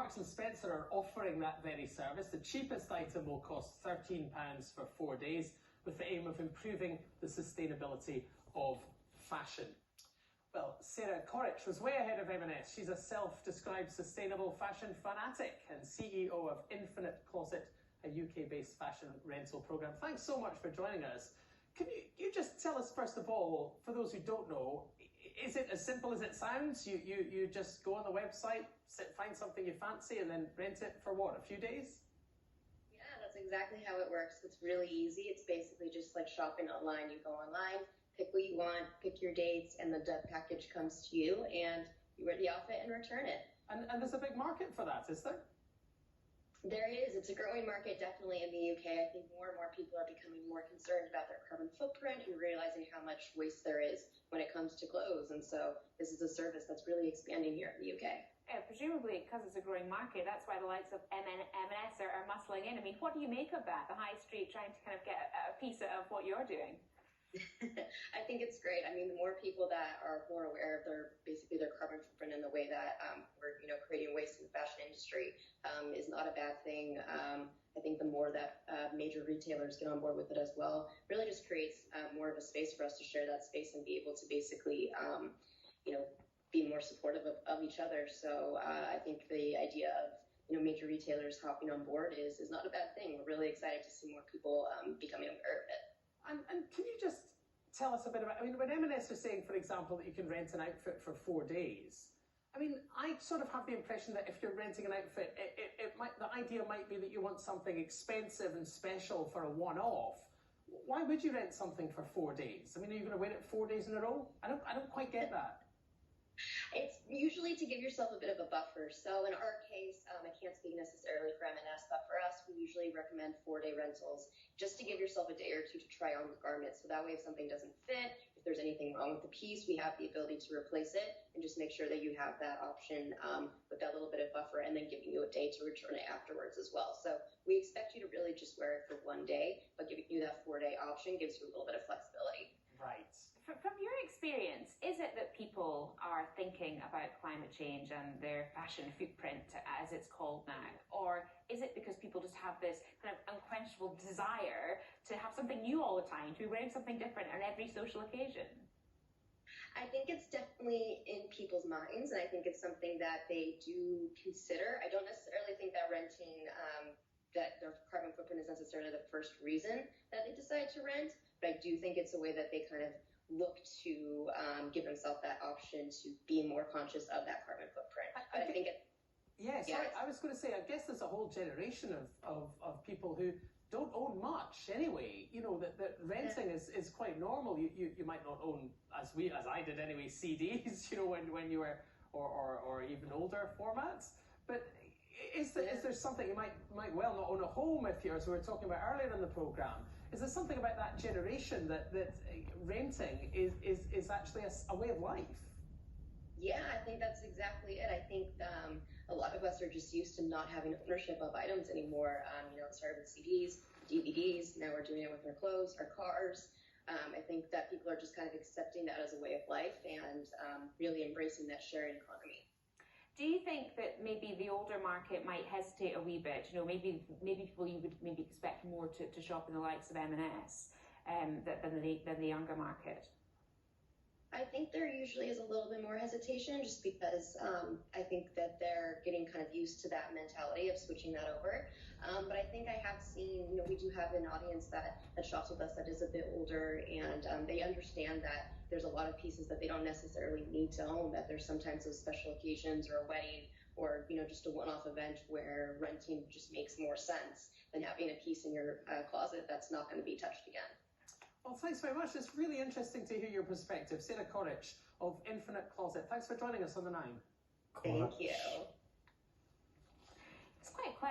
Marks and Spencer are offering that very service. The cheapest item will cost £13 for 4 days, with the aim of improving the sustainability of fashion. Well, Sarah Corrich was way ahead of M&S. She's a self-described sustainable fashion fanatic and CEO of Infinite Closet, a UK-based fashion rental program. Thanks so much for joining us. Can you just tell us, first of all, for those who don't know, is it as simple as it sounds? You just go on the website, find something you fancy, and then rent it for what, a few days? Yeah, that's exactly how it works. It's really easy. It's basically just like shopping online. You go online, pick what you want, pick your dates, and the package comes to you, and you wear the outfit and return it. And there's a big market for that, is there? There is. It's a growing market, definitely in the UK. I think more and more people are becoming more concerned about their carbon footprint and realizing how much waste there is when it comes to clothes. And so this is a service that's really expanding here in the UK. Presumably, because it's a growing market, that's why the likes of M&S are muscling in. I mean, what do you make of that? The high street trying to kind of get a piece of what you're doing? I think it's great. I mean, the more people that are more aware of their carbon footprint and the way that we're creating waste in the fashion industry is not a bad thing. I think the more that major retailers get on board with it as well, really just creates more of a space for us to share that space and be able to basically, be more supportive of each other. So I think the idea of major retailers hopping on board is not a bad thing. We're really excited to see more people becoming aware of it. And can you just tell us a bit about, I mean, when M&S was saying, for example, that you can rent an outfit for 4 days, I mean, I sort of have the impression that if you're renting an outfit, the idea might be that you want something expensive and special for a one-off. Why would you rent something for 4 days? I mean, are you going to wear it 4 days in a row? I don't quite get that. It's usually to give yourself a bit of a buffer. So in our case, I can't speak necessarily for M&S, but for us, we usually recommend 4-day rentals just to give yourself a day or two to try on the garment. So that way, if something doesn't fit, if there's anything wrong with the piece, we have the ability to replace it and just make sure that you have that option with that little bit of buffer and then giving you a day to return it afterwards as well. So we expect you to really just wear it for 1 day, but giving you that 4-day option gives you a little bit of flexibility. Right. From your experience, is it that people are thinking about climate change and their fashion footprint, as it's called now? Or is it because people just have this kind of unquenchable desire to have something new all the time, to be wearing something different on every social occasion? I think it's definitely in people's minds, and I think it's something that they do consider. I don't necessarily think that renting, that their carbon footprint is necessarily the first reason that they decide to rent, but I do think it's a way that they kind of look to give themselves that option to be more conscious of that carbon footprint. But I think it... Yes, yeah, I was going to say, I guess there's a whole generation of people who don't own much anyway. That renting is quite normal. You might not own, as I did anyway, CDs, when you were, or even older formats. But is there something, you might well not own a home if you're, as we were talking about earlier in the programme. Is there something about that generation that renting is actually a way of life? Yeah, I think that's exactly it. I think a lot of us are just used to not having ownership of items anymore. It started with CDs, DVDs, now we're doing it with our clothes, our cars. I think that people are just kind of accepting that as a way of life and really embracing that sharing economy. Do you think that maybe the older market might hesitate a wee bit? Maybe people you would maybe expect more to shop in the likes of M&S than the younger market? I think there usually is a little bit more hesitation just because I think that they're getting kind of used to that mentality of switching that over. But I think I have seen, we do have an audience that shops with us that is a bit older, and they understand that there's a lot of pieces that they don't necessarily need to own, that there's sometimes those special occasions or a wedding or, just a one-off event where renting just makes more sense than having a piece in your closet that's not going to be touched again. Well, thanks very much. It's really interesting to hear your perspective. Sarah Corrich of Infinite Closet. Thanks for joining us on The 9. Thank you. It's quite clever.